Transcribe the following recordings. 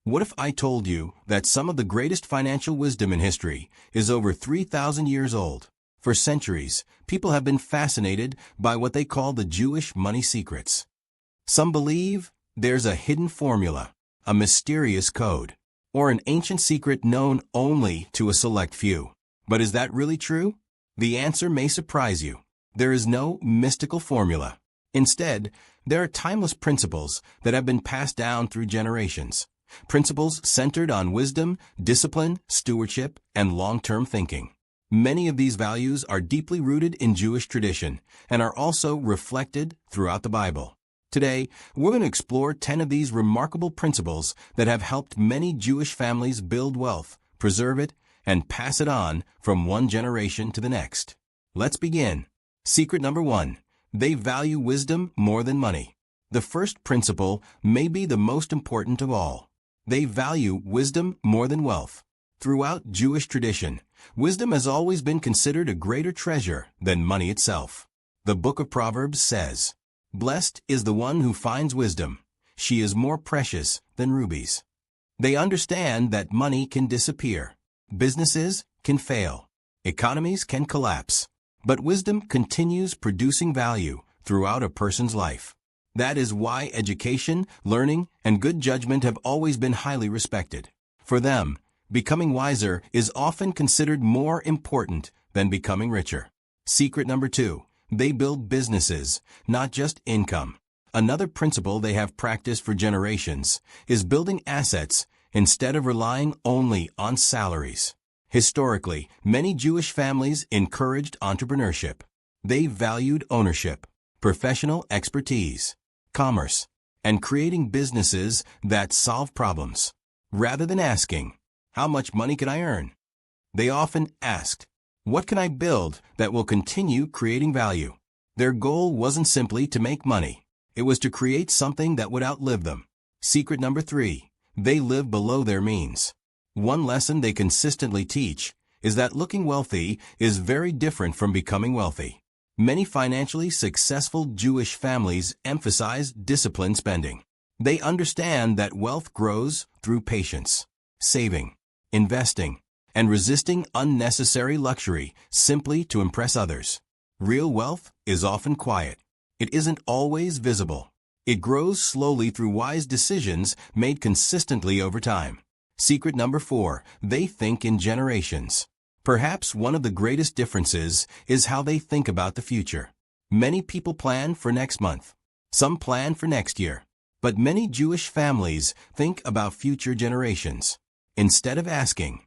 What if I told you that some of the greatest financial wisdom in history is over 3,000 years old? For centuries, people have been fascinated by what they call the Jewish money secrets. Some believe there's a hidden formula, a mysterious code, or an ancient secret known only to a select few. But is that really true? The answer may surprise you. There is no mystical formula. Instead, there are timeless principles that have been passed down through generations. Principles centered on wisdom, discipline, stewardship, and long-term thinking. Many of these values are deeply rooted in Jewish tradition and are also reflected throughout the Bible. Today, we're going to explore 10 of these remarkable principles that have helped many Jewish families build wealth, preserve it, and pass it on from one generation to the next. Let's begin. Secret number 1. They value wisdom more than money. The first principle may be the most important of all. They value wisdom more than wealth. Throughout Jewish tradition, wisdom has always been considered a greater treasure than money itself. The book of Proverbs says, "Blessed is the one who finds wisdom. She is more precious than rubies." They understand that money can disappear. Businesses can fail. Economies can collapse. But wisdom continues producing value throughout a person's life. That is why education, learning, and good judgment have always been highly respected. For them, becoming wiser is often considered more important than becoming richer. Secret number 2. They build businesses, not just income. Another principle they have practiced for generations is building assets instead of relying only on salaries. Historically, many Jewish families encouraged entrepreneurship. They valued ownership, professional expertise, commerce, and creating businesses that solve problems. Rather than asking, "How much money can I earn?" they often asked, "What can I build that will continue creating value?" Their goal wasn't simply to make money. It was to create something that would outlive them. Secret number 3. They live below their means. One lesson they consistently teach is that looking wealthy is very different from becoming wealthy. Many financially successful Jewish families emphasize disciplined spending. They understand that wealth grows through patience, saving, investing, and resisting unnecessary luxury simply to impress others. Real wealth is often quiet. It isn't always visible. It grows slowly through wise decisions made consistently over time. Secret number 4. They think in generations. Perhaps one of the greatest differences is how they think about the future. Many people plan for next month. Some plan for next year. But many Jewish families think about future generations. Instead of asking,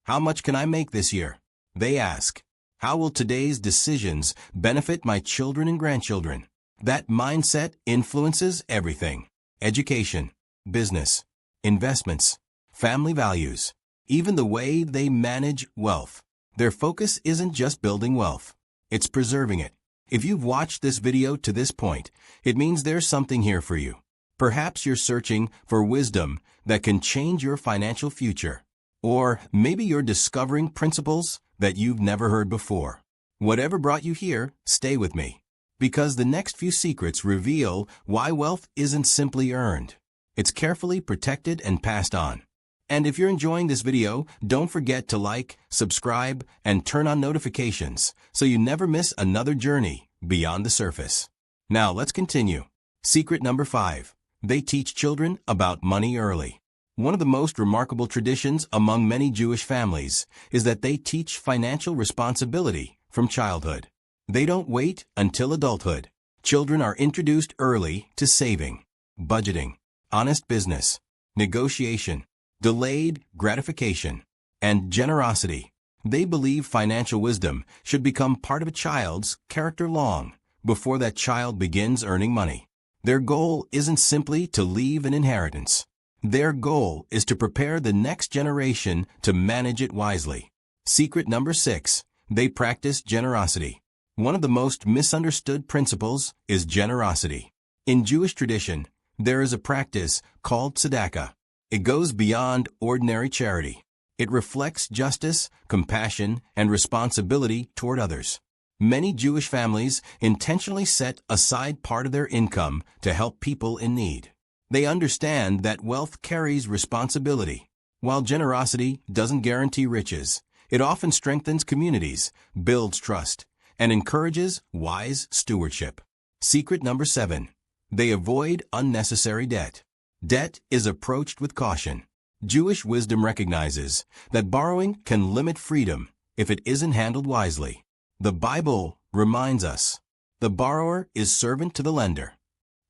"How much can I make this year?" they ask, "How will today's decisions benefit my children and grandchildren?" That mindset influences everything: education, business, investments, family values, even the way they manage wealth. Their focus isn't just building wealth, it's preserving it. If you've watched this video to this point, it means there's something here for you. Perhaps you're searching for wisdom that can change your financial future. Or maybe you're discovering principles that you've never heard before. Whatever brought you here, stay with me. Because the next few secrets reveal why wealth isn't simply earned. It's carefully protected and passed on. And if you're enjoying this video, don't forget to like, subscribe, and turn on notifications so you never miss another journey beyond the surface. Now let's continue. Secret number 5. They teach children about money early. One of the most remarkable traditions among many Jewish families is that they teach financial responsibility from childhood. They don't wait until adulthood. Children are introduced early to saving, budgeting, honest business, negotiation, delayed gratification, and generosity. They believe financial wisdom should become part of a child's character long before that child begins earning money. Their goal isn't simply to leave an inheritance. Their goal is to prepare the next generation to manage it wisely. Secret number 6. They practice generosity. One of the most misunderstood principles is generosity. In Jewish tradition, there is a practice called tzedakah. It goes beyond ordinary charity. It reflects justice, compassion, and responsibility toward others. Many Jewish families intentionally set aside part of their income to help people in need. They understand that wealth carries responsibility. While generosity doesn't guarantee riches, it often strengthens communities, builds trust, and encourages wise stewardship. Secret number 7. They avoid unnecessary debt. Debt is approached with caution. Jewish wisdom recognizes that borrowing can limit freedom if it isn't handled wisely. The Bible reminds us, the borrower is servant to the lender.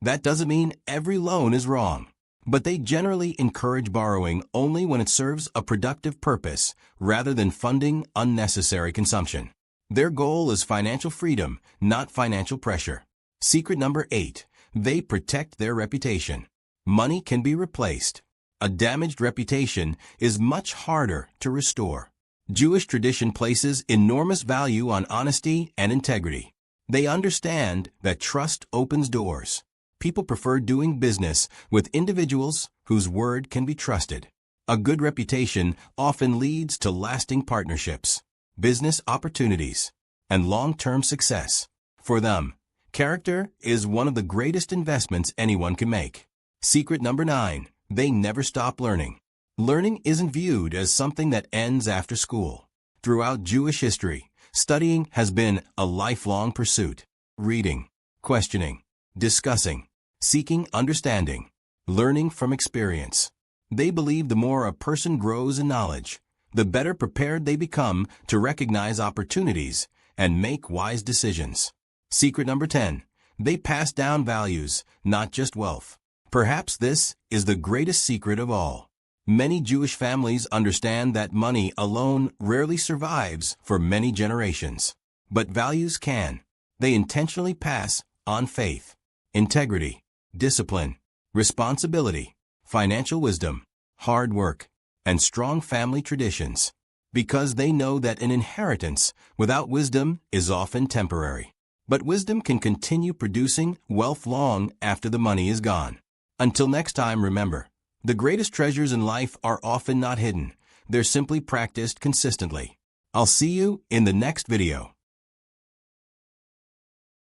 That doesn't mean every loan is wrong, but they generally encourage borrowing only when it serves a productive purpose rather than funding unnecessary consumption. Their goal is financial freedom, not financial pressure. Secret number 8. They protect their reputation. Money can be replaced. A damaged reputation is much harder to restore. Jewish tradition places enormous value on honesty and integrity. They understand that trust opens doors. People prefer doing business with individuals whose word can be trusted. A good reputation often leads to lasting partnerships, business opportunities, and long-term success. For them, character is one of the greatest investments anyone can make. Secret number 9. They never stop learning. Learning isn't viewed as something that ends after school. Throughout Jewish history, studying has been a lifelong pursuit. Reading, questioning, discussing, seeking understanding, learning from experience. They believe the more a person grows in knowledge, the better prepared they become to recognize opportunities and make wise decisions. Secret number 10. They pass down values, not just wealth. Perhaps this is the greatest secret of all. Many Jewish families understand that money alone rarely survives for many generations. But values can. They intentionally pass on faith, integrity, discipline, responsibility, financial wisdom, hard work, and strong family traditions. Because they know that an inheritance without wisdom is often temporary. But wisdom can continue producing wealth long after the money is gone. Until next time, remember, the greatest treasures in life are often not hidden. They're simply practiced consistently. I'll see you in the next video.